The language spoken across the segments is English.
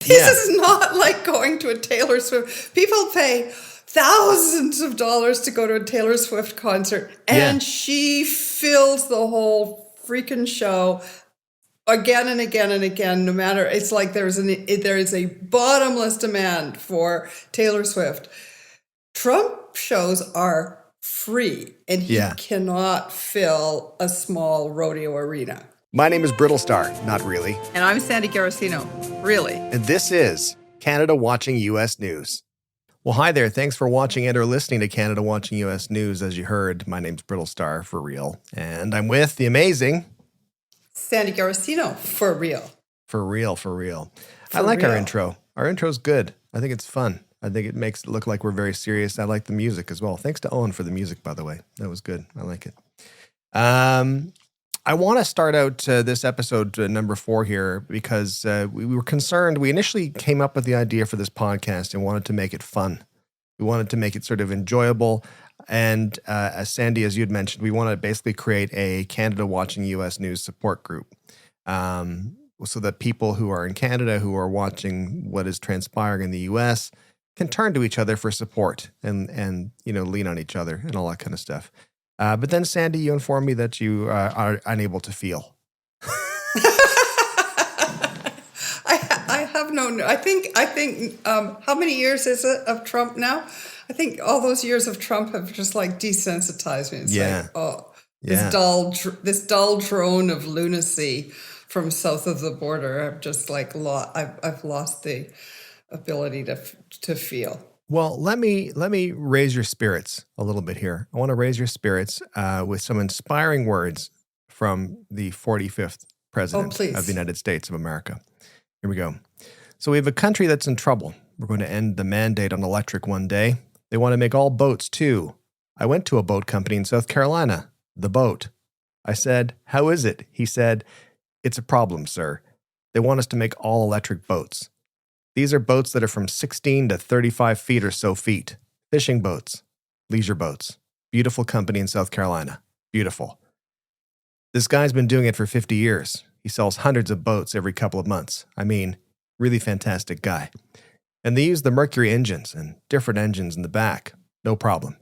This is not like going to a Taylor Swift. People pay thousands of dollars to go to a Taylor Swift concert, and she fills the whole freaking show again and again and again. No matter, it's like there is a bottomless demand for Taylor Swift. Trump shows are free, and he cannot fill a small rodeo arena. My name is Brittlestar, not really. And I'm Sandy Garossino, really. And this is Canada Watching U.S. News. Well, hi there. Thanks for watching and or listening to Canada Watching U.S. News. As you heard, my name's Brittlestar, for real. And I'm with the amazing... Sandy Garossino, for real. For real, for real. I like our intro. Our intro's good. I think it's fun. I think it makes it look like we're very serious. I like the music as well. Thanks to Owen for the music, by the way. That was good. I like it. I want to start out this episode number 4 here because we were concerned. We initially came up with the idea for this podcast and wanted to make it fun. We wanted to make it sort of enjoyable. And as Sandy, as you'd mentioned, we want to basically create a Canada Watching U.S. News support group so that people who are in Canada, who are watching what is transpiring in the U.S., can turn to each other for support and lean on each other and all that kind of stuff. But then, Sandy, you informed me that you are unable to feel. I have no. I think. How many years is it of Trump now? I think all those years of Trump have just like desensitized me. It's this dull drone of lunacy from south of the border. I've just like I've lost the ability to feel. Well, let me raise your spirits a little bit here. I want to raise your spirits with some inspiring words from the 45th president of the United States of America. Here we go. So we have a country that's in trouble. We're going to end the mandate on electric one day. They want to make all boats too. I went to a boat company in South Carolina, The Boat. I said, "How is it?" He said, "It's a problem, sir. They want us to make all electric boats. These are boats that are from 16 to 35 feet or so feet. Fishing boats, leisure boats. Beautiful company in South Carolina. Beautiful. This guy's been doing it for 50 years. He sells hundreds of boats every couple of months. I mean, really fantastic guy. And they use the Mercury engines and different engines in the back. No problem.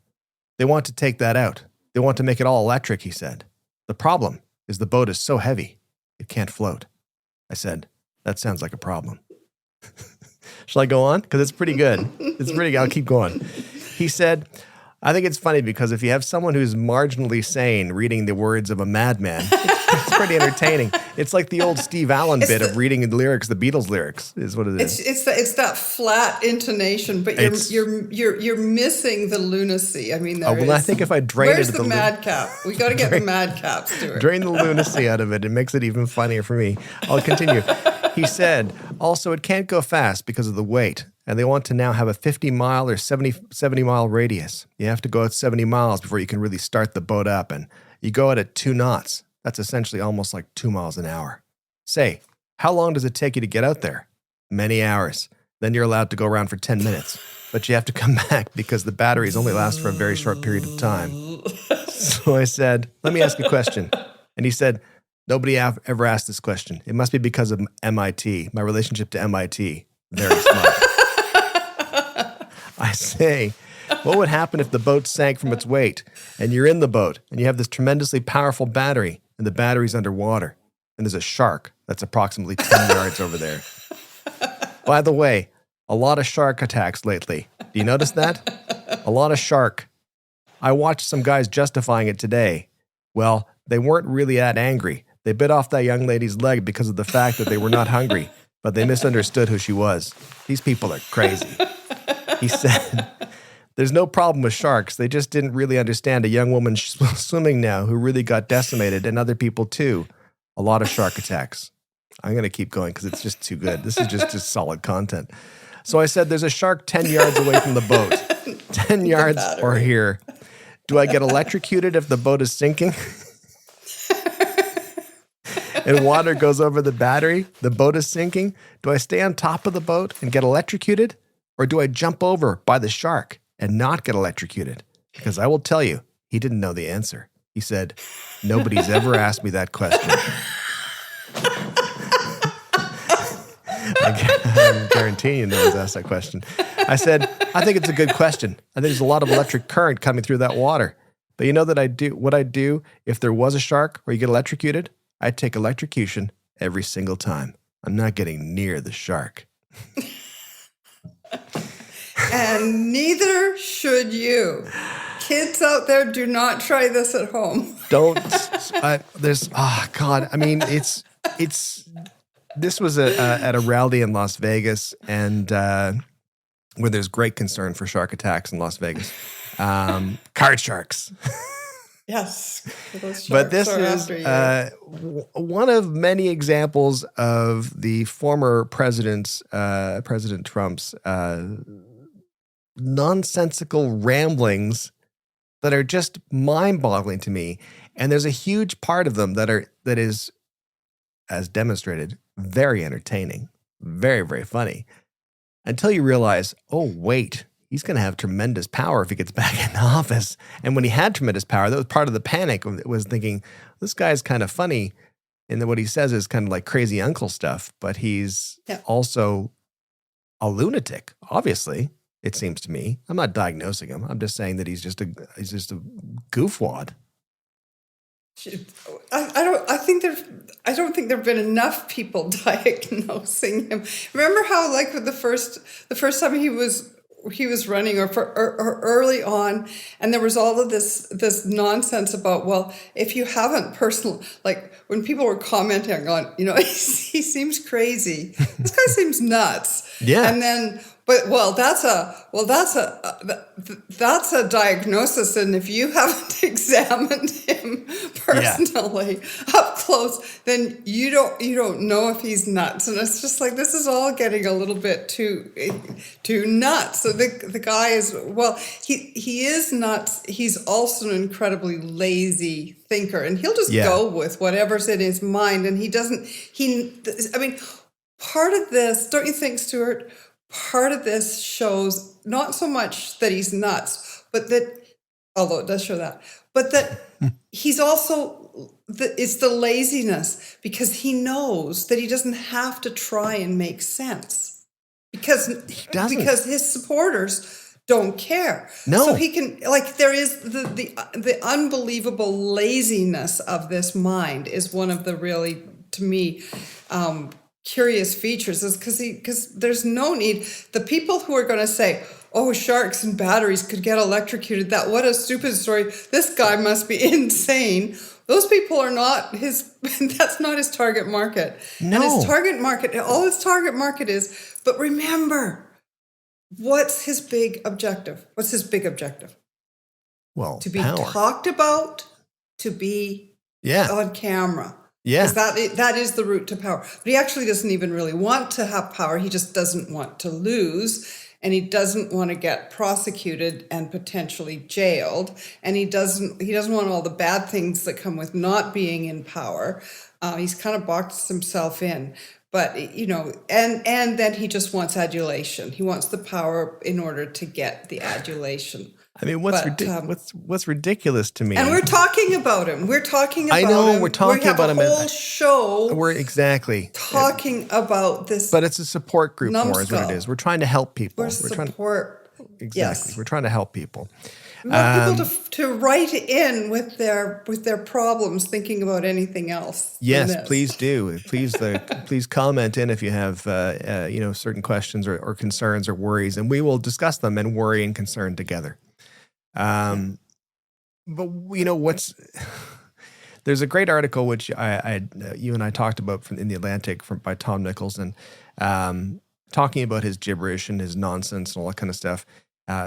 They want to take that out. They want to make it all electric," he said. "The problem is the boat is so heavy, it can't float." I said, "That sounds like a problem." Shall I go on? Because it's pretty good. It's pretty good. I'll keep going. He said, "I think it's funny because if you have someone who's marginally sane reading the words of a madman, it's pretty entertaining. It's like the old Steve Allen bit of reading the lyrics, the Beatles lyrics, is what it is." It's that flat intonation, but you're missing the lunacy. I mean, I think if I drain where's the madcap? We got to get the madcaps to it. Drain the lunacy out of it. It makes it even funnier for me. I'll continue. He said, "Also, it can't go fast because of the weight, and they want to now have a 50-mile or 70-mile radius. You have to go at 70 miles before you can really start the boat up, and you go at 2 knots. That's essentially almost like 2 miles an hour. Say, how long does it take you to get out there? Many hours. Then you're allowed to go around for 10 minutes, but you have to come back because the batteries only last for a very short period of time." So I said, "Let me ask a question." And he said, "Nobody ever asked this question. It must be because of MIT, my relationship to MIT. Very smart." I say, what would happen if the boat sank from its weight and you're in the boat and you have this tremendously powerful battery and the battery's underwater and there's a shark that's approximately 10 yards over there? By the way, a lot of shark attacks lately. Do you notice that? A lot of shark. I watched some guys justifying it today. Well, they weren't really that angry. They bit off that young lady's leg because of the fact that they were not hungry, but they misunderstood who she was. These people are crazy. He said, "There's no problem with sharks. They just didn't really understand a young woman swimming now who really got decimated, and other people too. A lot of shark attacks." I'm going to keep going because it's just too good. This is just solid content. So I said, "There's a shark 10 yards away from the boat. 10 yards or here. Do I get electrocuted if the boat is sinking?" And water goes over the battery, the boat is sinking. Do I stay on top of the boat and get electrocuted? Or do I jump over by the shark and not get electrocuted? Because I will tell you, he didn't know the answer. He said, "Nobody's ever asked me that question." I'm guaranteeing you no one's asked that question. I said, I think it's a good question. I think there's a lot of electric current coming through that water. But you know that what I'd do if there was a shark where you get electrocuted? I'd take electrocution every single time. I'm not getting near the shark. And neither should you. Kids out there, do not try this at home. Don't. God. I mean, this was at a rally in Las Vegas, and where there's great concern for shark attacks in Las Vegas. Card sharks. Yes. Those but this is one of many examples of the former President Trump's nonsensical ramblings that are just mind-boggling to me. And there's a huge part of them that is, as demonstrated, very entertaining, very, very funny, until you realize, oh, wait, he's going to have tremendous power if he gets back in office. And when he had tremendous power, that was part of the panic, was thinking, this guy's kind of funny, and what he says is kind of like crazy uncle stuff, but he's also a lunatic, obviously, it seems to me. I'm not diagnosing him. I'm just saying that he's just a goofwad. I don't think there've been enough people diagnosing him. Remember how, like, the first time he was running, or early on, and there was all of this nonsense about, well, if you haven't like when people were commenting on, he seems crazy. This guy seems nuts. Yeah. And then, that's a diagnosis, and if you haven't examined him personally up close, then you don't know if he's nuts. And it's just like, this is all getting a little bit too nuts. So the guy is, he is nuts. He's also an incredibly lazy thinker, and he'll just go with whatever's in his mind, and part of this, don't you think, Stuart? Part of this shows not so much that he's nuts, but that, although it does show that, but that he's also, it's the laziness, because he knows that he doesn't have to try and make sense, because his supporters don't care. No. So he can, like, there is the unbelievable laziness of this mind is one of the really, to me, curious features, is because there's no need. The people who are going to say, oh, sharks and batteries could get electrocuted, what a stupid story, this guy must be insane, those people are not that's not his target market. No. And his target market is, but remember, what's his big objective? Well, to be power. Talked about, to be on camera. Yeah. Because that is the route to power. But he actually doesn't even really want to have power. He just doesn't want to lose. And he doesn't want to get prosecuted and potentially jailed. And he doesn't want all the bad things that come with not being in power. He's kind of boxed himself in. But, and then he just wants adulation. He wants the power in order to get the adulation. I mean, what's ridiculous to me? And we're talking about him. We're talking about him. I know, we're talking about him. We have a whole show. We're exactly talking about this. But it's a support group more is what it is. We're trying to help people. Exactly. Yes. We're trying to help people. We want people to write in with their problems, thinking about anything else. Yes, please do. Please comment in if you have certain questions or concerns or worries, and we will discuss them and worry and concern together. But there's a great article which you and I talked about in the Atlantic by Tom Nichols, and talking about his gibberish and his nonsense and all that kind of stuff,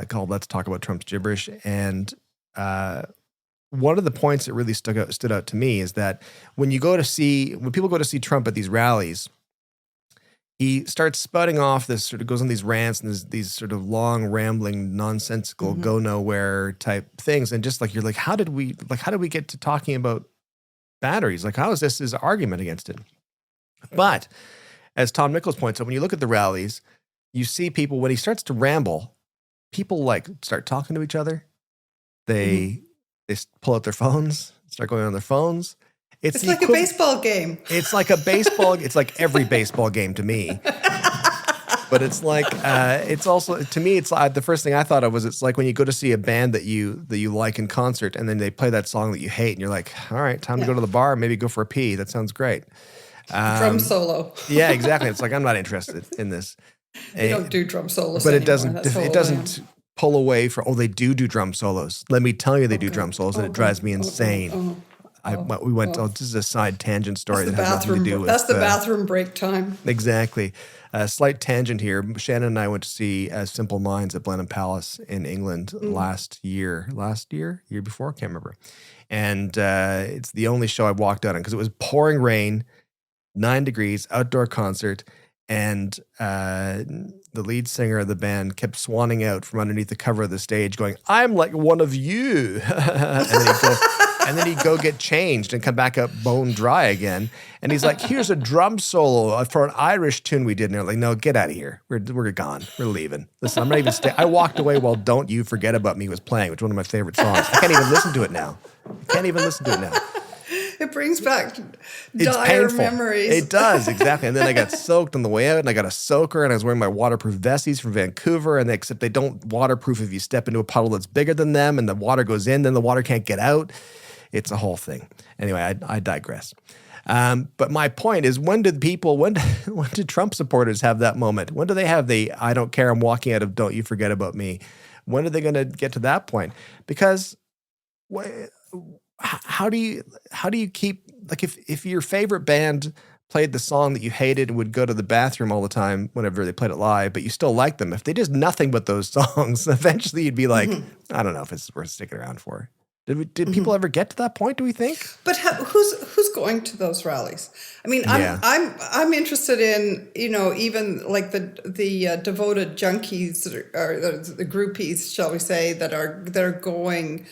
called "Let's Talk About Trump's Gibberish." And one of the points that really stood out to me is that when people go to see Trump at these rallies, he starts spouting off this sort of, goes on these rants and these sort of long, rambling, nonsensical, go nowhere type things, and just like you're like, how did we get to talking about batteries? Like, how is this his argument against it? But as Tom Nichols points out, when you look at the rallies, you see people, when he starts to ramble, people like start talking to each other. They pull out their phones, start going on their phones. It's like a baseball game. It's like a baseball. It's like every baseball game to me. But it's like, it's also, to me, it's the first thing I thought of was it's like when you go to see a band that you like in concert and then they play that song that you hate and you're like, all right, time to go to the bar, maybe go for a pee. That sounds great. Drum solo. Yeah, exactly. It's like, I'm not interested in this. They don't do drum solos but anymore. it doesn't pull away from, they do drum solos. Let me tell you, they do drum solos, and it drives me insane. This is a side tangent story that has nothing to do with... That's the bathroom break time. Exactly. A slight tangent here. Shannon and I went to see Simple Minds at Blenheim Palace in England year before, can't remember. And it's the only show I walked out on because it was pouring rain, 9 degrees, outdoor concert, and the lead singer of the band kept swanning out from underneath the cover of the stage going, I'm like one of you. and then he'd go get changed and come back up bone dry again. And he's like, here's a drum solo for an Irish tune we did. And they're like, no, get out of here. We're gone. We're leaving. Listen, I'm not even staying. I walked away while Don't You Forget About Me was playing, which is one of my favorite songs. I can't even listen to it now. It brings back It's dire painful. memories. It does, exactly. And then I got soaked on the way out, and I got a soaker, and I was wearing my waterproof vesties from Vancouver, and except they don't waterproof if you step into a puddle that's bigger than them, and the water goes in, then the water can't get out. It's a whole thing. Anyway, I digress. But my point is, when did Trump supporters have that moment? When do they have the I don't care, I'm walking out of Don't You Forget About Me? When are they going to get to that point? Because how do you keep, like, if your favorite band played the song that you hated and would go to the bathroom all the time whenever they played it live, but you still like them, if they did nothing but those songs, eventually you'd be like, I don't know if it's worth sticking around for. Did people ever get to that point, do we think? But who's going to those rallies? I mean, I'm interested in, even like the devoted junkies or the groupies, shall we say, that are going.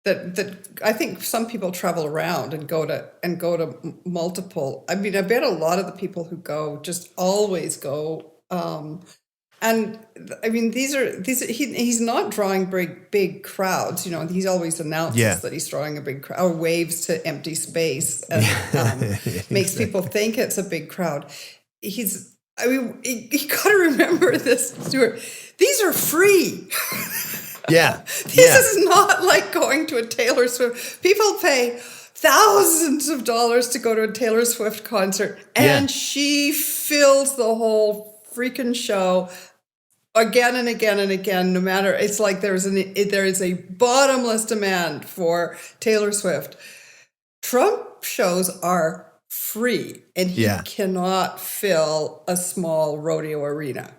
That I think some people travel around and go to multiple. I mean, I bet a lot of the people who go just always go. And I mean, he's not drawing big crowds. He's always announces that he's drawing a big crowd, or waves to empty space and makes people think it's a big crowd. You got to remember this, Stuart. These are free. Yeah. This is not like going to a Taylor Swift. People pay thousands of dollars to go to a Taylor Swift concert, and she fills the whole freaking show again and again and again. No matter, it's like there is a bottomless demand for Taylor Swift. Trump shows are free, and he cannot fill a small rodeo arena.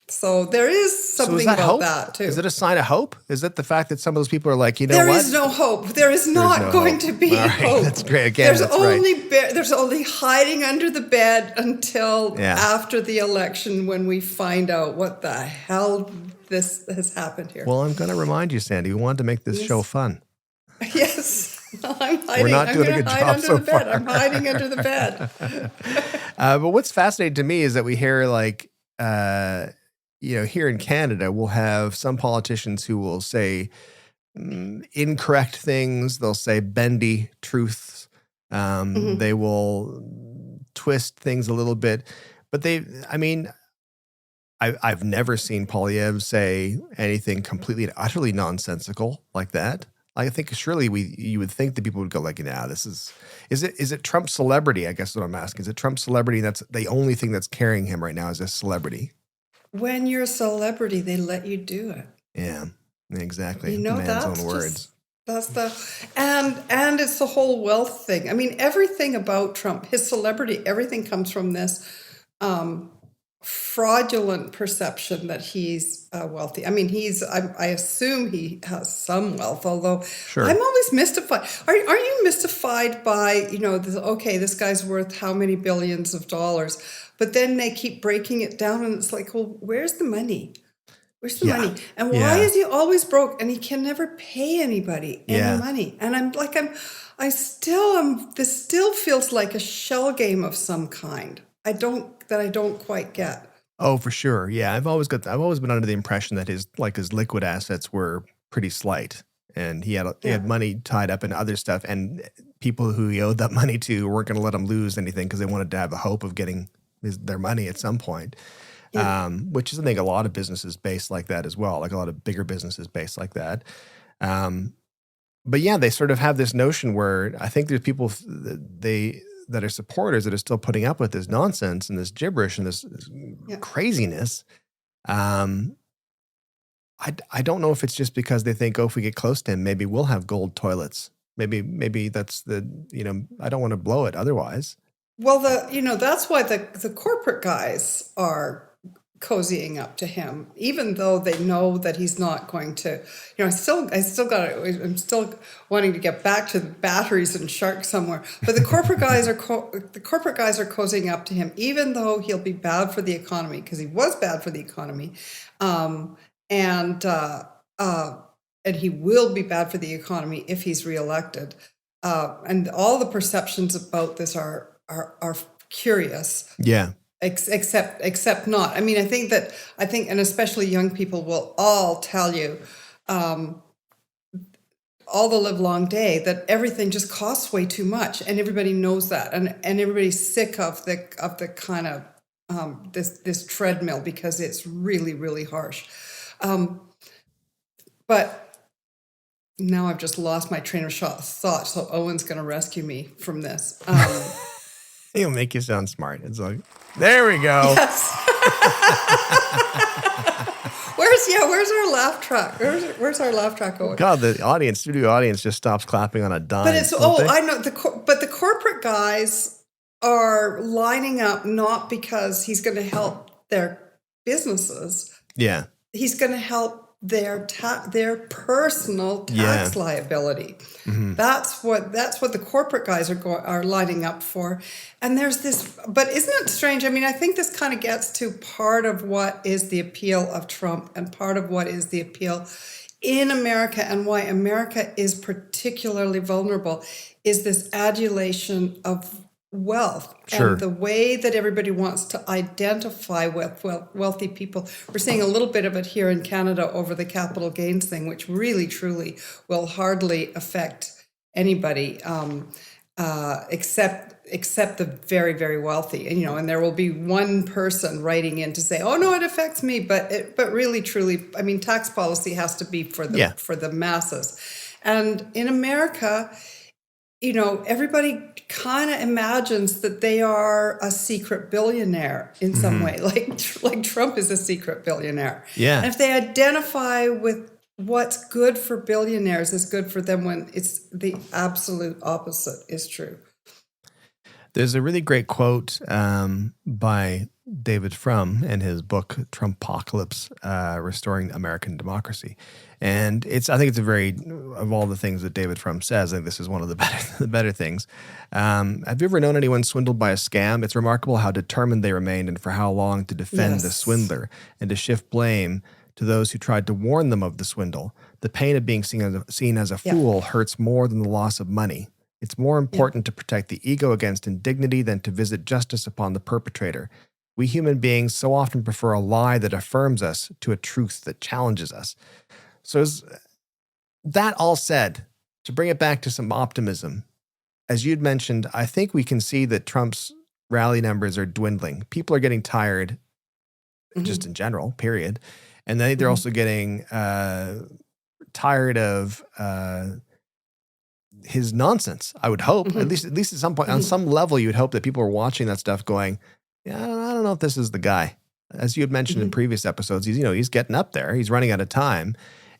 So there is something about that too. Is it a sign of hope? Is it the fact that some of those people are like, there is no hope. There is not going to be hope. That's great. Again, there's only hiding under the bed until after the election, when we find out what the hell this has happened here. Well, I'm going to remind you, Sandy, we wanted to make this show fun. Yes. I'm hiding. We're not doing a good job so far. I'm hiding under the bed. But what's fascinating to me is that we hear like, here in Canada, we'll have some politicians who will say incorrect things. They'll say bendy truths. They will twist things a little bit. But I've never seen Poilievre say anything completely and utterly nonsensical like that. I think surely you would think that people would go like, is it Trump's celebrity? I guess what I'm asking. Is it Trump's celebrity? That's the only thing that's carrying him right now is this celebrity. When you're a celebrity, they let you do it. Yeah, exactly. Man's own words. And it's the whole wealth thing. I mean, everything about Trump, his celebrity, everything comes from this fraudulent perception that he's wealthy. I mean, I assume he has some wealth, although I'm always mystified. Are you mystified by, this guy's worth how many billions of dollars? But then they keep breaking it down, and it's like, well, where's the money? Where's the money? And why is he always broke? And he can never pay anybody any money. And this still feels like a shell game of some kind. I don't quite get. Oh, for sure. Yeah. I've always been under the impression that his liquid assets were pretty slight, and he had money tied up in other stuff, and people who he owed that money to weren't going to let him lose anything because they wanted to have a hope of getting their money at some point. which is, I think, a lot of businesses based like that as well, like a lot of bigger businesses based like that. But yeah, they sort of have this notion where I think there's people that are supporters that are still putting up with this nonsense and this gibberish and this craziness. I don't know if it's just because they think, oh, if we get close to him, maybe we'll have gold toilets. Maybe that's I don't want to blow it otherwise. Well, that's why the corporate guys are cozying up to him, even though they know that he's not going to, I'm still wanting to get back to the batteries and sharks somewhere. But the corporate guys are cozying up to him, even though he'll be bad for the economy, because he was bad for the economy. And he will be bad for the economy if he's reelected. And all the perceptions about this are curious. Yeah. Except not. I mean, I think, and especially young people will all tell you, all the live long day, that everything just costs way too much, and everybody knows that, and everybody's sick of the kind of this treadmill, because it's really, really harsh. But now I've just lost my train of thought, so Owen's going to rescue me from this. He'll make you sound smart. It's like, there we go. Yes. Where's our laugh track? Where's our laugh track going? God, the studio audience just stops clapping on a dime. But I know but the corporate guys are lining up not because he's going to help their businesses. Yeah. He's going to help their personal tax liability. Mm-hmm. That's what the corporate guys are lining up for. And there's this, but isn't it strange? I mean, I think this kind of gets to part of what is the appeal of Trump, and part of what is the appeal in America, and why America is particularly vulnerable, is this adulation of wealth. Sure. And the way that everybody wants to identify with wealthy people. We're seeing a little bit of it here in Canada over the capital gains thing, which really, truly will hardly affect anybody, except the very, very wealthy. And, and there will be one person writing in to say, "Oh no, it affects me," but really, truly, I mean, tax policy has to be for the masses. And in America, everybody kind of imagines that they are a secret billionaire in some way, like Trump is a secret billionaire. Yeah. And if they identify with what's good for billionaires is good for them, when it's the absolute opposite is true. There's a really great quote by David Frum in his book Trumpocalypse, Restoring American Democracy. And I think it's of all the things that David Frum says, I think this is one of the better things. Have you ever known anyone swindled by a scam? It's remarkable how determined they remained, and for how long, to defend the swindler and to shift blame to those who tried to warn them of the swindle. The pain of being seen as a fool hurts more than the loss of money. It's more important to protect the ego against indignity than to visit justice upon the perpetrator. We human beings so often prefer a lie that affirms us to a truth that challenges us. So that all said, to bring it back to some optimism, as you'd mentioned, I think we can see that Trump's rally numbers are dwindling. People are getting tired, just in general, period. And then they're also getting tired of his nonsense, I would hope. At least at some point, on some level, you would hope that people are watching that stuff going, yeah, I don't know if this is the guy. As you had mentioned in previous episodes, he's getting up there. He's running out of time.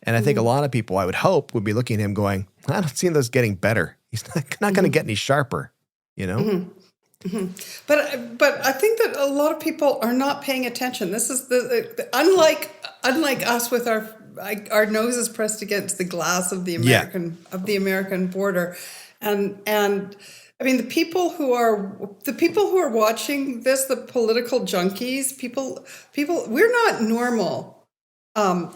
And I think a lot of people, I would hope, would be looking at him going, I don't see this getting better. He's not going to get any sharper, But I think that a lot of people are not paying attention. This is unlike us with our noses pressed against the glass of the American border, and I mean the people who are watching this, the political junkies, people, we're not normal.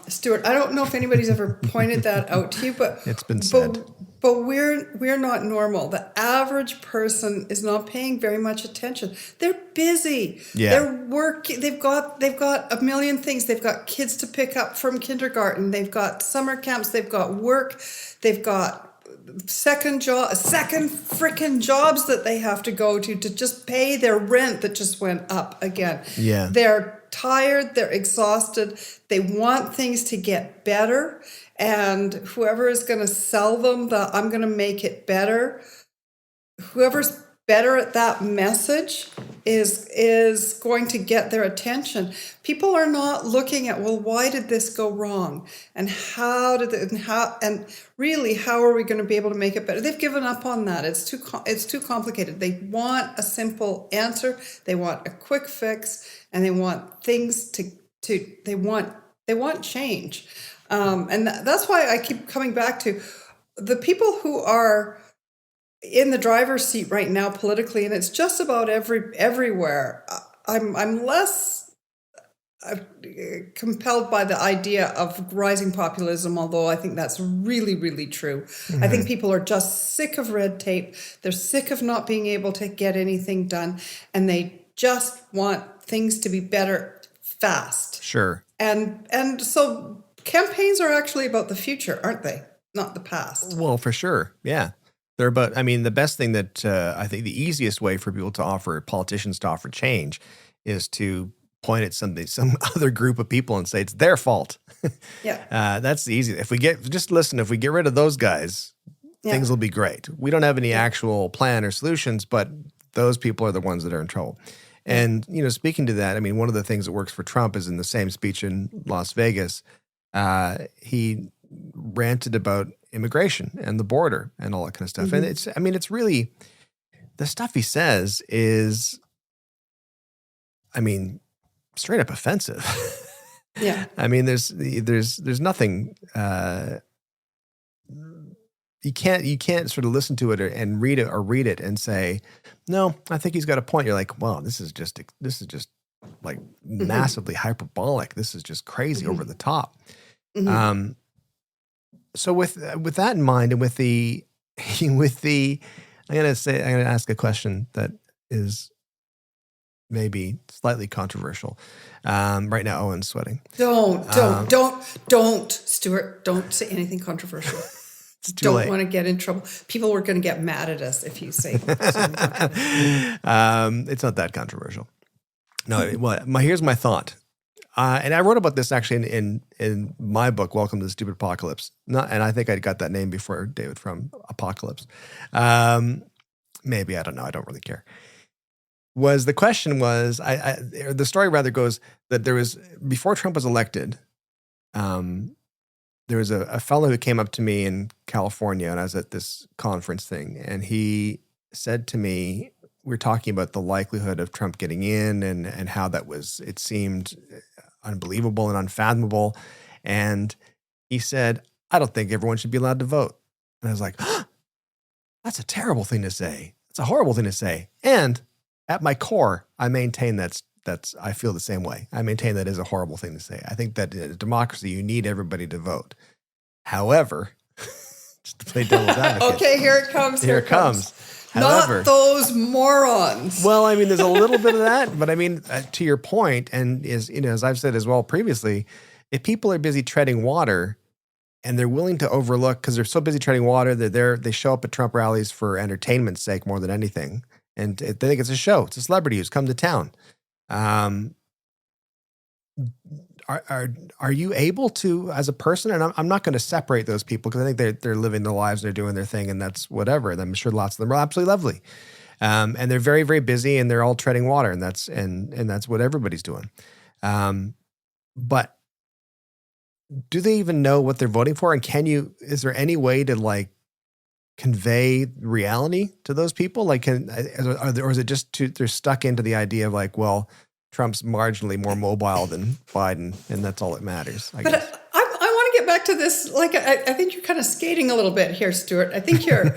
Stuart, I don't know if anybody's ever pointed that out to you, but it's been said. But we're not normal. The average person is not paying very much attention. They're busy. Yeah. They're working. They've got a million things. They've got kids to pick up from kindergarten. They've got summer camps. They've got work. They've got second freaking jobs that they have to go to just pay their rent that just went up again. Yeah. They're tired, they're exhausted, they want things to get better, and whoever is going to sell them I'm going to make it better, whoever's better at that message is going to get their attention. People are not looking at, well, why did this go wrong? And how really, how are we going to be able to make it better? They've given up on that. It's too complicated. They want a simple answer. They want a quick fix, and they want things they want change. And that's why I keep coming back to the people who are in the driver's seat right now politically, and it's just about everywhere. I'm less compelled by the idea of rising populism, although I think that's really, really true. Mm-hmm. I think people are just sick of red tape. They're sick of not being able to get anything done, and they just want things to be better fast. Sure. And so campaigns are actually about the future, aren't they? Not the past. Well, for sure. Yeah. They're about, I mean, the best thing that I think the easiest way for politicians to offer change is to point at some other group of people and say it's their fault. Yeah. That's the easy. If we get rid of those guys, things will be great. We don't have any actual plan or solutions, but those people are the ones that are in trouble. And, speaking to that, I mean, one of the things that works for Trump is in the same speech in Las Vegas, he ranted about immigration and the border and all that kind of stuff. Mm-hmm. And it's really, the stuff he says is, straight up offensive. Yeah. There's nothing, you can't sort of listen to it and read it and say, no, I think he's got a point. You're like, wow, this is just like massively hyperbolic. This is just crazy over the top. Mm-hmm. So with that in mind, and with the, I'm going to ask a question that is maybe slightly controversial. Right now, Owen's sweating. Don't, Stuart. Don't say anything controversial. Don't want to get in trouble. People are going to get mad at us if you say something controversial. It's not that controversial. No, here's my thought. And I wrote about this actually in my book, Welcome to the Stupid Apocalypse. And I think I got that name before David from Apocalypse. Maybe, I don't know. I don't really care. The question was, the story rather goes that there was, before Trump was elected, there was a fellow who came up to me in California, and I was at this conference thing, and he said to me, we were talking about the likelihood of Trump getting in and how it seemed unbelievable and unfathomable. And he said, I don't think everyone should be allowed to vote. And I was like, that's a terrible thing to say. It's a horrible thing to say. And at my core, I maintain I feel the same way. I maintain that is a horrible thing to say. I think that in a democracy, you need everybody to vote. However, just to play devil's advocate. Okay, here it comes. Here it comes. However, not those morons. Well, there's a little bit of that, but to your point, and as I've said as well previously, if people are busy treading water and they're willing to overlook, because they're so busy treading water, they show up at Trump rallies for entertainment's sake more than anything, and they think it's a show. It's a celebrity who's come to town. Are you able to, as a person, and I'm not going to separate those people because I think they're living their lives, they're doing their thing, and that's whatever. And I'm sure lots of them are absolutely lovely, and they're very, very busy, and they're all treading water, and that's what everybody's doing. But do they even know what they're voting for? And is there any way to convey reality to those people? Or is it just they're stuck into the idea of well, Trump's marginally more mobile than Biden, and that's all that matters, I guess. But I want to get back to this. I think you're kind of skating a little bit here, Stuart. I think you've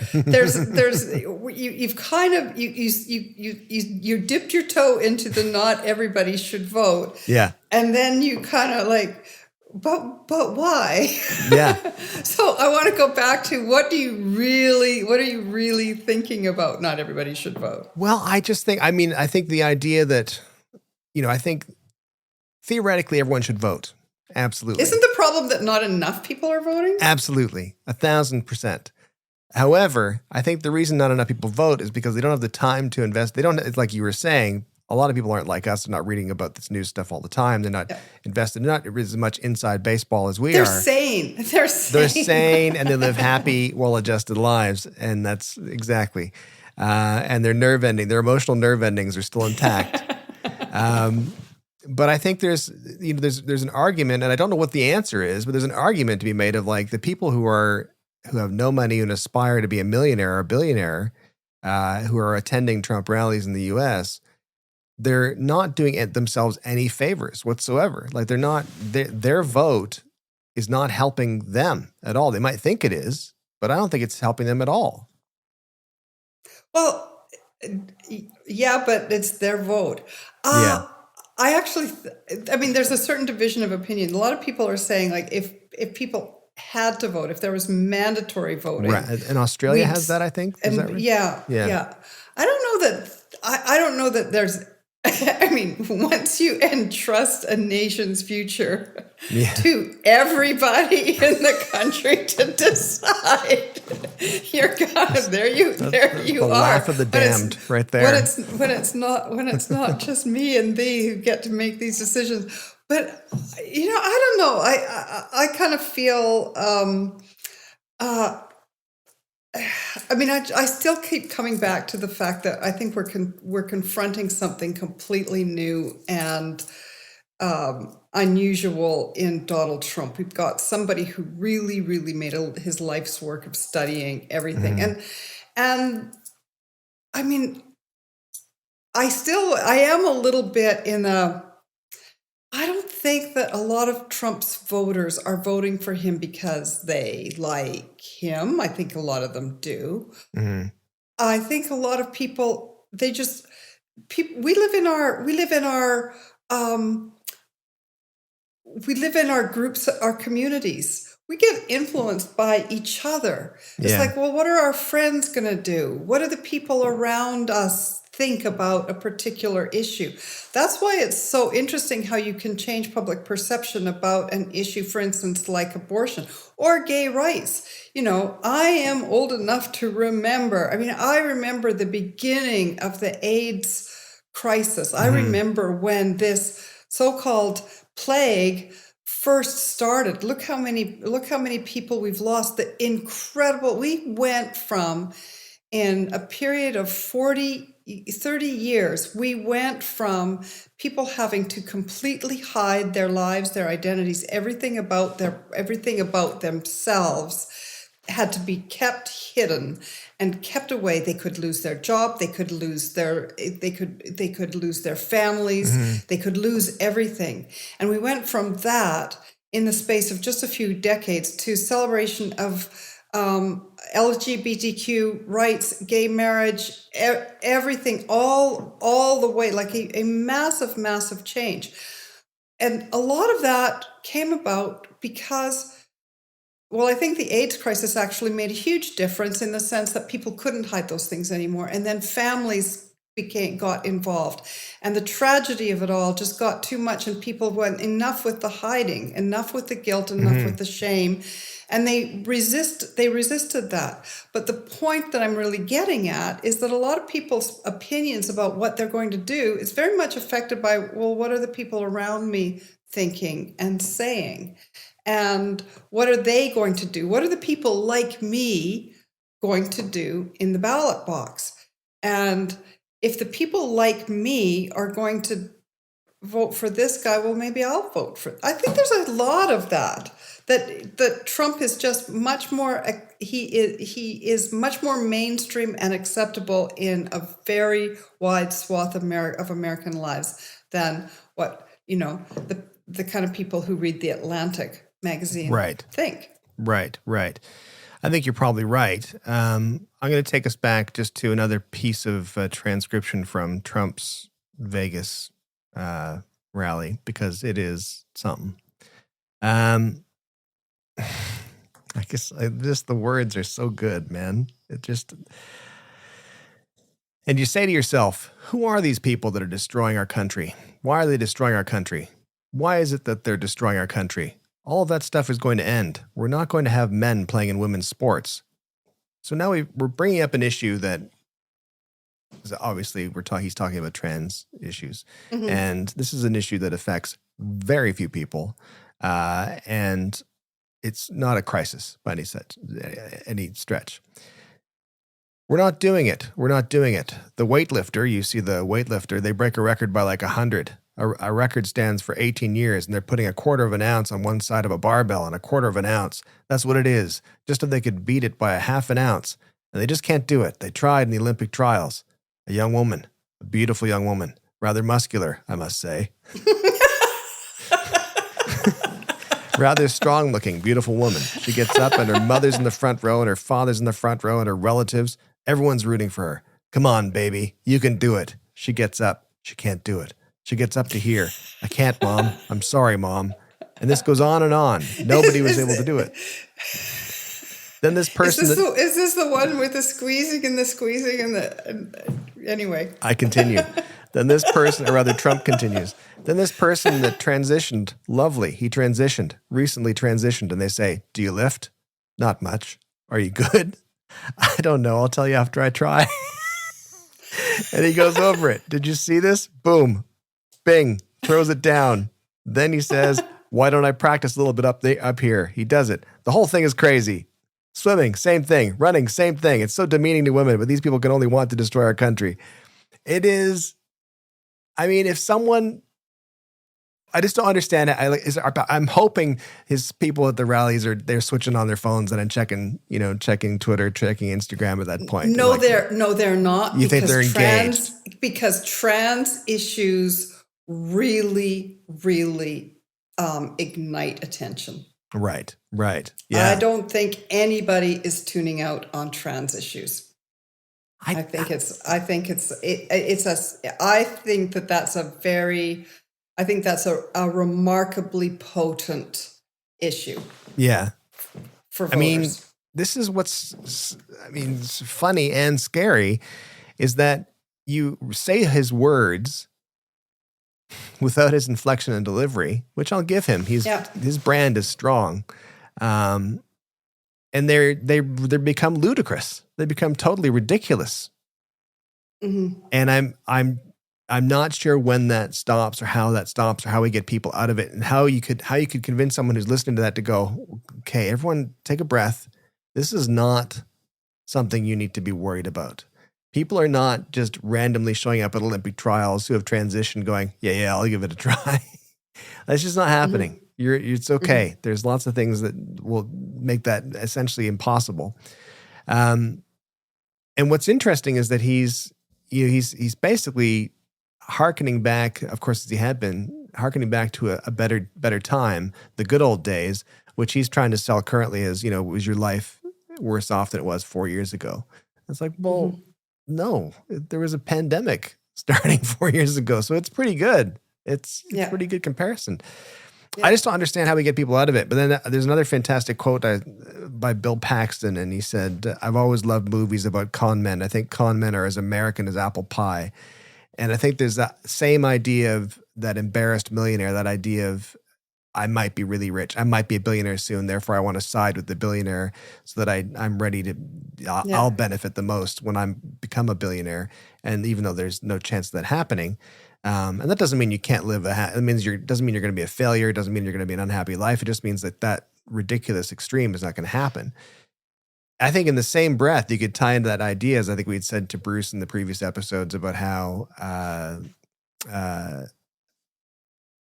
kind of you dipped your toe into the not everybody should vote. Yeah. And then you kind of but why? Yeah. So I want to go back to what are you really thinking about not everybody should vote? Well, I just think, I think the idea that, I think theoretically everyone should vote. Absolutely. Isn't the problem that not enough people are voting? Absolutely. 1,000%. However, I think the reason not enough people vote is because they don't have the time to invest. They don't, it's like you were saying, A lot of people aren't like us. They're not reading about this news stuff all the time. They're not invested. They're not as much inside baseball as we are. They're sane. They're sane and they live happy, well-adjusted lives. And that's exactly. And their emotional nerve endings are still intact. But I think there's an argument, and I don't know what the answer is, but there's an argument to be made of like the people who have no money and aspire to be a millionaire or a billionaire, who are attending Trump rallies in the U.S., they're not doing themselves any favors whatsoever. Like their vote is not helping them at all. They might think it is, but I don't think it's helping them at all. Well, yeah, but it's their vote. Yeah. I actually, there's a certain division of opinion. A lot of people are saying like if people had to vote, if there was mandatory voting. Right. And Australia has that, I think. Is that right? Yeah. I don't know that there's, once you entrust a nation's future to everybody in the country to decide, there you the are. Life of the damned, right there. When it's not just me and thee who get to make these decisions. But I don't know. I kind of feel. I still keep coming back to the fact that I think we're confronting something completely new and unusual in Donald Trump. We've got somebody who really, really made his life's work of studying everything, and I am a little bit in a. I don't think that a lot of Trump's voters are voting for him because they like him. I think a lot of them do. Mm-hmm. I think a lot of people, we live in our groups, our communities. We get influenced by each other. It's like, well, what are our friends going to do? What do the people around us think about a particular issue? That's why it's so interesting how you can change public perception about an issue, for instance, like abortion or gay rights. I am old enough to remember. I remember the beginning of the AIDS crisis. I remember when this so-called plague first started. Look how many people we've lost. We went from, in a period of 30 years, we went from people having to completely hide their lives, their identities, everything about themselves had to be kept hidden and kept away. They could lose their job, they could lose their families, they could lose everything. And we went from that in the space of just a few decades to celebration of LGBTQ rights, gay marriage, everything, all the way, like a massive, massive change. And a lot of that came about because, I think the AIDS crisis actually made a huge difference in the sense that people couldn't hide those things anymore. And then families got involved. And the tragedy of it all just got too much, and people went, enough with the hiding, enough with the guilt, enough with the shame. And they resisted that. But the point that I'm really getting at is that a lot of people's opinions about what they're going to do is very much affected by, what are the people around me thinking and saying? And what are they going to do? What are the people like me going to do in the ballot box? And if the people like me are going to vote for this guy, maybe I'll vote for. I think there's a lot of that Trump is just much more. He is much more mainstream and acceptable in a very wide swath of American lives than what the kind of people who read the Atlantic magazine think. Right. I think you're probably right. I'm going to take us back just to another piece of transcription from Trump's Vegas rally, because it is something. I guess just the words are so good, man. And you say to yourself, who are these people that are destroying our country? Why are they destroying our country? Why is it that they're destroying our country? All of that stuff is going to end. We're not going to have men playing in women's sports. So now we're bringing up an issue that Obviously, he's talking about trans issues, and this is an issue that affects very few people, and it's not a crisis by any stretch. We're not doing it. The weightlifter, you see the weightlifter, they break a record by like 100. A record stands for 18 years, and they're putting a quarter of an ounce on one side of a barbell and a quarter of an ounce. That's what it is. Just if they could beat it by a half an ounce, and they just can't do it. They tried in the Olympic trials. A young woman, a beautiful young woman, rather muscular, I must say. Rather strong-looking, beautiful woman. She gets up, and her mother's in the front row, and her father's in the front row, and her relatives. Everyone's rooting for her. Come on, baby. You can do it. She gets up. She can't do it. She gets up to here. I can't, Mom. I'm sorry, Mom. And this goes on and on. Nobody was able to do it. Then this person... Is this the one with the squeezing and the... Anyway. I continue. Then this person, or rather Trump continues. Then this person that transitioned, lovely, he recently transitioned, and they say, do you lift? Not much. Are you good? I don't know. I'll tell you after I try. And he goes over it. Did you see this? Boom. Bing. Throws it down. Then he says, why don't I practice a little bit up here? He does it. The whole thing is crazy. Swimming, same thing. Running, same thing. It's so demeaning to women, but these people can only want to destroy our country. It is, I mean, if someone, I just don't understand it. I'm hoping his people at the rallies they're switching on their phones and checking Twitter, checking Instagram at that point. No, they're not. You think they're engaged? Because trans issues really, really ignite attention. Right. Yeah. I don't think anybody is tuning out on trans issues. I think that's a remarkably potent issue. Yeah. For voters. I mean, this is what's funny and scary is that you say his words without his inflection and delivery, which I'll give him. His brand is strong. And they become ludicrous. They become totally ridiculous. Mm-hmm. And I'm not sure when that stops or how that stops or how we get people out of it and how you could convince someone who's listening to that to go, okay, everyone take a breath. This is not something you need to be worried about. People are not just randomly showing up at Olympic trials who have transitioned going, yeah, I'll give it a try. That's just not happening. Mm-hmm. It's okay. Mm-hmm. There's lots of things that will make that essentially impossible. And what's interesting is that he's basically hearkening back, of course, as he had been, hearkening back to a better time, the good old days, which he's trying to sell currently as, was your life worse off than it was 4 years ago? It's like, well, mm-hmm. No, there was a pandemic starting 4 years ago. So it's pretty good. It's a pretty good comparison. Yeah. I just don't understand how we get people out of it. But then there's another fantastic quote by Bill Paxton. And he said, I've always loved movies about con men. I think con men are as American as apple pie. And I think there's that same idea of that embarrassed millionaire, that idea of I might be really rich. I might be a billionaire soon. Therefore, I want to side with the billionaire so that I'm ready to, I'll benefit the most when I become a billionaire. And even though there's no chance of that happening, and that doesn't mean you can't live it doesn't mean you're going to be a failure. It doesn't mean you're going to be an unhappy life. It just means that ridiculous extreme is not going to happen. I think in the same breath, you could tie into that idea, as I think we'd said to Bruce in the previous episodes about how,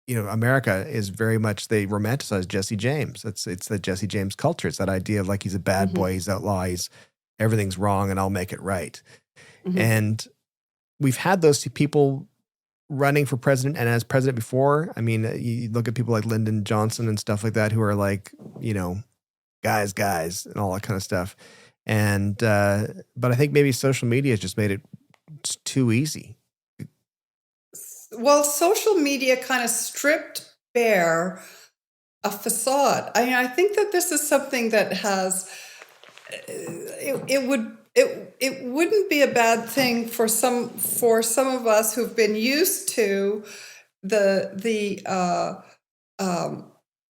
America is very much, they romanticize Jesse James. It's the Jesse James culture. It's that idea of like, he's a bad mm-hmm. boy, he's outlaw, everything's wrong and I'll make it right. Mm-hmm. And we've had those people running for president and as president before. I mean, you look at people like Lyndon Johnson and stuff like that, who are like, guys and all that kind of stuff. And, but I think maybe social media has just made it too easy. Well, social media kind of stripped bare a facade. I mean, I think that this is something that has, it wouldn't be a bad thing for some of us who've been used to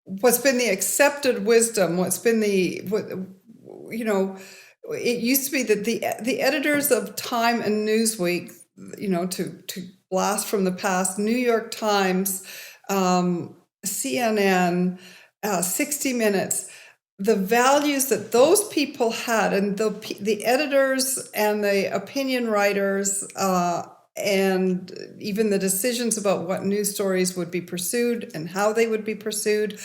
what's been the accepted wisdom, what's been the it used to be that the editors of Time and Newsweek, to blast from the past, New York Times, CNN, 60 Minutes, the values that those people had, and the editors and the opinion writers, and even the decisions about what news stories would be pursued and how they would be pursued.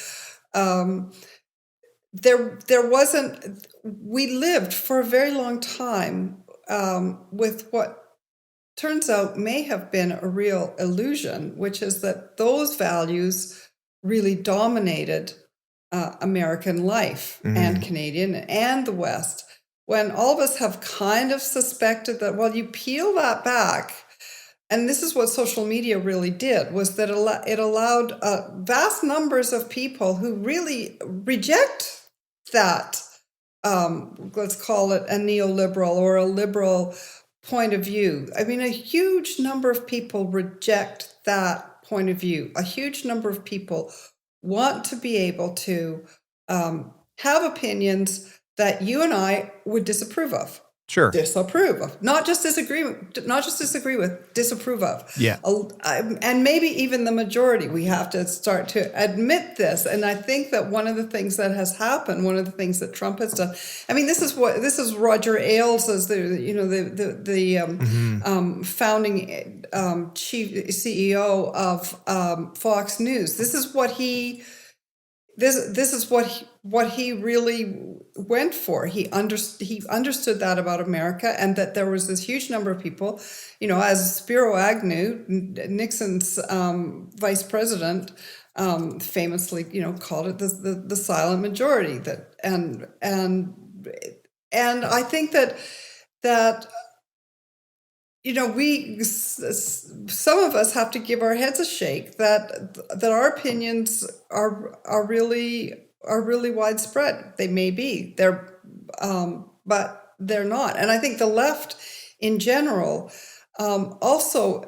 There wasn't. We lived for a very long time with what turns out may have been a real illusion, which is that those values really dominated American life and Canadian and the West, when all of us have kind of suspected that, well, you peel that back, and this is what social media really did, was that it allowed vast numbers of people who really reject that, let's call it a neoliberal or a liberal point of view. I mean, a huge number of people reject that point of view. A huge number of people want to be able to have opinions that you and I would disapprove of. Sure. Disapprove of. Not just disagree with, disapprove of. Yeah. And maybe even the majority. We have to start to admit this. And I think that one of the things that has happened, one of the things that Trump has done, I mean, this is Roger Ailes as the founding chief CEO of Fox News. This is what he really went for. He understood that about America, and that there was this huge number of people, as Spiro Agnew, Nixon's vice president, famously, called it the silent majority. And I think that. Some of us have to give our heads a shake that our opinions are really widespread. They may be, but they're not. And I think the left in general, also,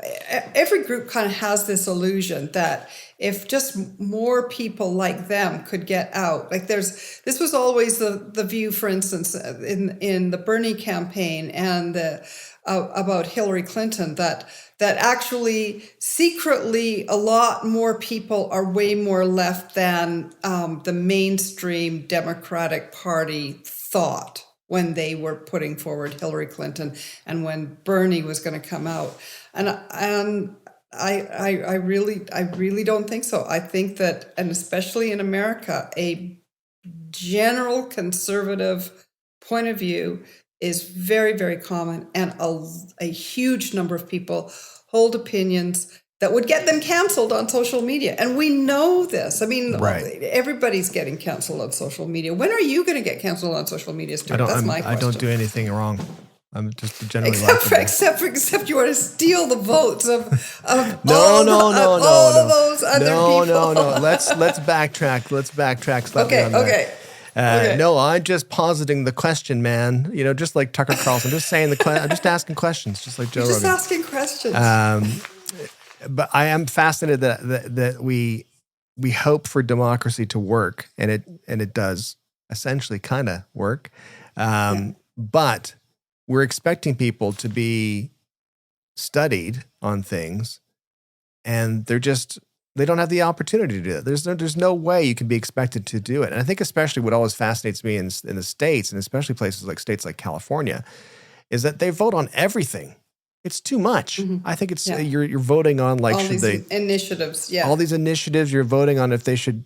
every group kind of has this illusion that if just more people like them could get out, like this was always the view, for instance, in the Bernie campaign and about Hillary Clinton, that actually secretly a lot more people are way more left than the mainstream Democratic Party thought when they were putting forward Hillary Clinton and when Bernie was going to come out. And I really don't think so. I think that, and especially in America, a general conservative point of view is very, very common, and a huge number of people hold opinions that would get them canceled on social media. And we know this. I mean, Everybody's getting canceled on social media. When are you going to get canceled on social media, Stuart? That's my question. I don't do anything wrong. I'm just generally except you want to steal the votes of all those other people. No. Let's backtrack. Let's backtrack slightly on that. Okay. No, I'm just positing the question, man. Just like Tucker Carlson. I'm just saying I'm just asking questions, just like Joe Rogan. Just asking questions. But I am fascinated that we hope for democracy to work, and it does essentially kind of work. But we're expecting people to be studied on things, and they don't have the opportunity to do that. There's no way you can be expected to do it. And I think especially what always fascinates me in the States, and especially places like states like California, is that they vote on everything. It's too much. Mm-hmm. I think it's you're voting on like all these initiatives. Yeah, all these initiatives. You're voting on if they should,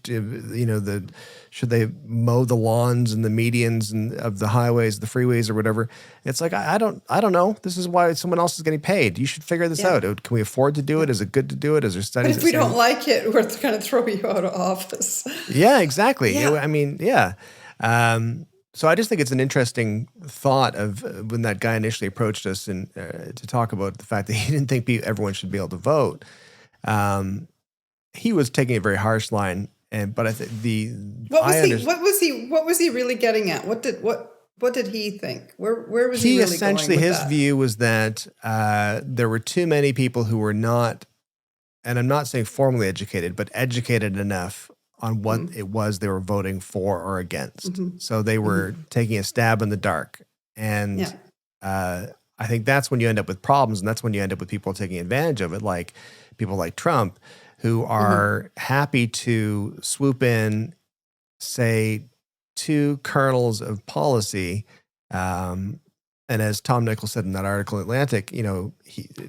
should they mow the lawns and the medians and of the highways, the freeways, or whatever. It's like I don't know. This is why someone else is getting paid. You should figure this out. Can we afford to do it? Is it good to do it? Is there studies? But if we don't like it, we're going to throw you out of office. Yeah, exactly. Yeah. I mean, yeah. So I just think it's an interesting thought of when that guy initially approached us and to talk about the fact that he didn't think everyone should be able to vote. He was taking a very harsh line, but I think what was he really getting at? What did he think? Where was he really essentially going with his view was that there were too many people who were not, and I'm not saying formally educated, but educated enough on what it was they were voting for or against. Mm-hmm. So they were taking a stab in the dark. And I think that's when you end up with problems, and that's when you end up with people taking advantage of it, like people like Trump, who are happy to swoop in, say, 2 kernels of policy. And as Tom Nichols said in that article in Atlantic,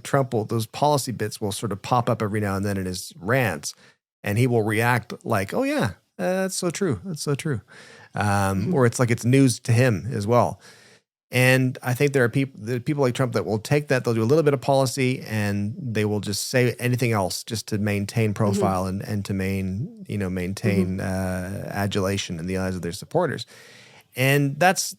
Trump will, those policy bits will sort of pop up every now and then in his rants, and he will react like, oh yeah, that's so true. That's so true. Or it's like it's news to him as well. And I think there are people like Trump that will take that, they'll do a little bit of policy, and they will just say anything else just to maintain profile and to maintain adulation in the eyes of their supporters. And that's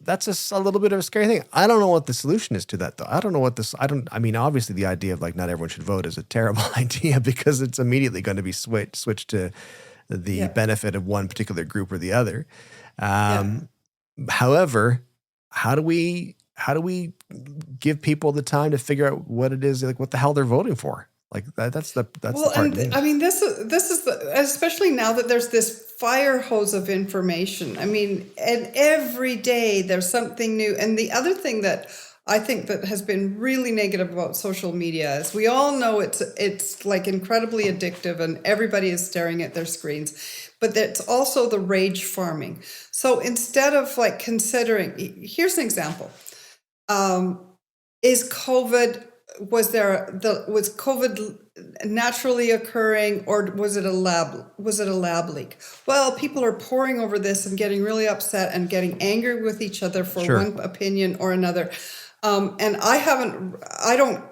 a little bit of a scary thing. I don't know what the solution is to that, though. Obviously the idea of like not everyone should vote is a terrible idea, because it's immediately going to be switched to the benefit of one particular group or the other. However, how do we give people the time to figure out what it is, like what the hell they're voting for? Like that's the part. And I mean, this is especially now that there's this fire hose of information. I mean, and every day there's something new. And the other thing that I think that has been really negative about social media is we all know it's like incredibly addictive, and everybody is staring at their screens. But it's also the rage farming. So instead of like considering, here's an example: was COVID naturally occurring, or was it a lab leak? Well, people are poring over this and getting really upset and getting angry with each other for one opinion or another. And I don't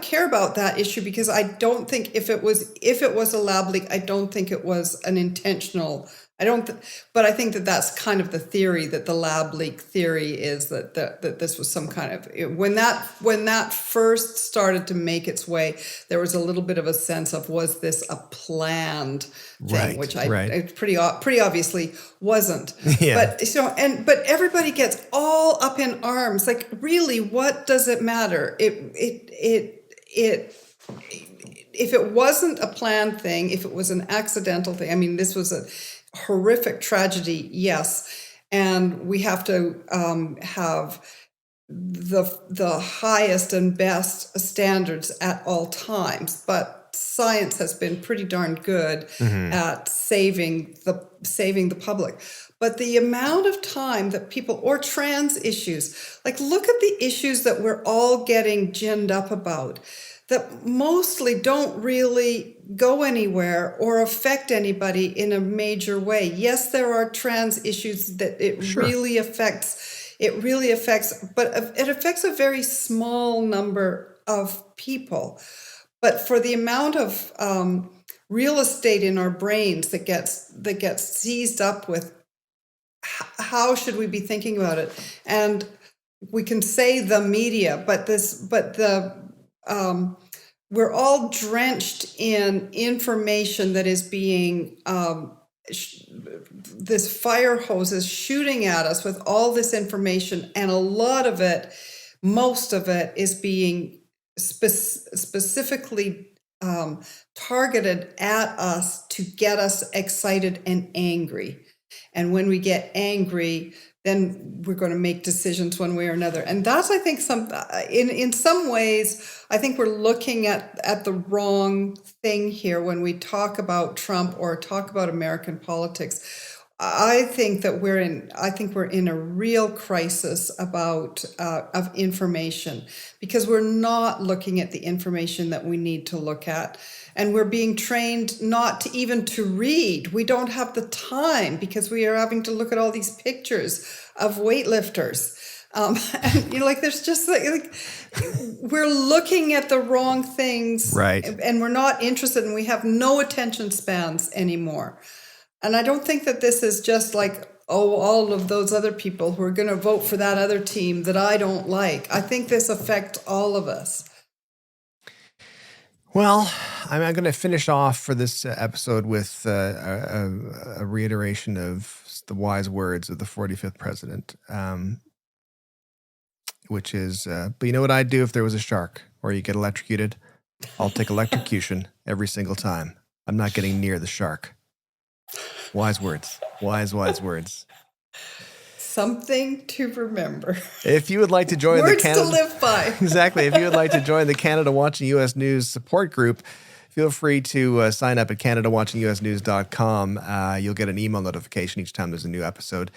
care about that issue, because I don't think if it was a lab leak, I don't think it was an intentional. But I think that that's kind of the theory, that the lab leak theory is that this was some kind of, when that first started to make its way, there was a little bit of a sense of, was this a planned thing, which it pretty obviously wasn't. Yeah. But everybody gets all up in arms. Like, really, what does it matter? If it wasn't a planned thing, if it was an accidental thing, I mean, this was a horrific tragedy, yes, and we have to have the highest and best standards at all times. But science has been pretty darn good at saving the public. But the amount of time that people, or trans issues, like look at the issues that we're all getting ginned up about, that mostly don't really go anywhere or affect anybody in a major way. Yes, there are trans issues that it really affects, but it affects a very small number of people. But for the amount of real estate in our brains that gets seized up with how should we be thinking about it? And we can say the media, but we're all drenched in information that is being, this fire hose is shooting at us with all this information, and a lot of it, most of it, is being specifically targeted at us to get us excited and angry. And when we get angry, then we're going to make decisions one way or another. And that's, I think, in some ways, I think we're looking at the wrong thing here when we talk about Trump or talk about American politics. I think we're in a real crisis of information, because we're not looking at the information that we need to look at. And we're being trained not even to read. We don't have the time, because we are having to look at all these pictures of weightlifters. And there's just like we're looking at the wrong things, right? And we're not interested, and we have no attention spans anymore. And I don't think that this is just like, all of those other people who are going to vote for that other team that I don't like. I think this affects all of us. Well, I'm going to finish off for this episode with a reiteration of the wise words of the 45th president, which is, but you know what I'd do if there was a shark or you get electrocuted? I'll take electrocution every single time. I'm not getting near the shark. Wise words. Wise words. Something to remember. If you would like to join Words the Canada... to live by. Exactly. If you would like to join the Canada Watching U.S. News support group, feel free to sign up at CanadaWatchingUSNews.com. You'll get an email notification each time there's a new episode.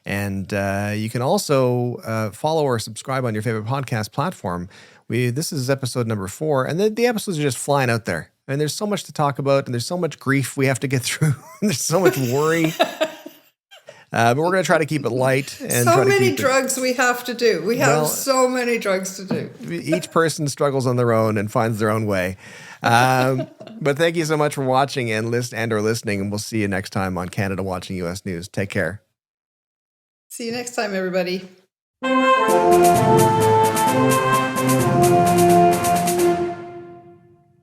And you can also follow or subscribe on your favorite podcast platform. This is episode number 4, and the episodes are just flying out there. And there's so much to talk about, and there's so much grief we have to get through. There's so much worry. But we're going to try to keep it light. And so many drugs we have to do. We have so many drugs to do. Each person struggles on their own and finds their own way. But thank you so much for watching and listening, and we'll see you next time on Canada Watching U.S. News. Take care. See you next time, everybody.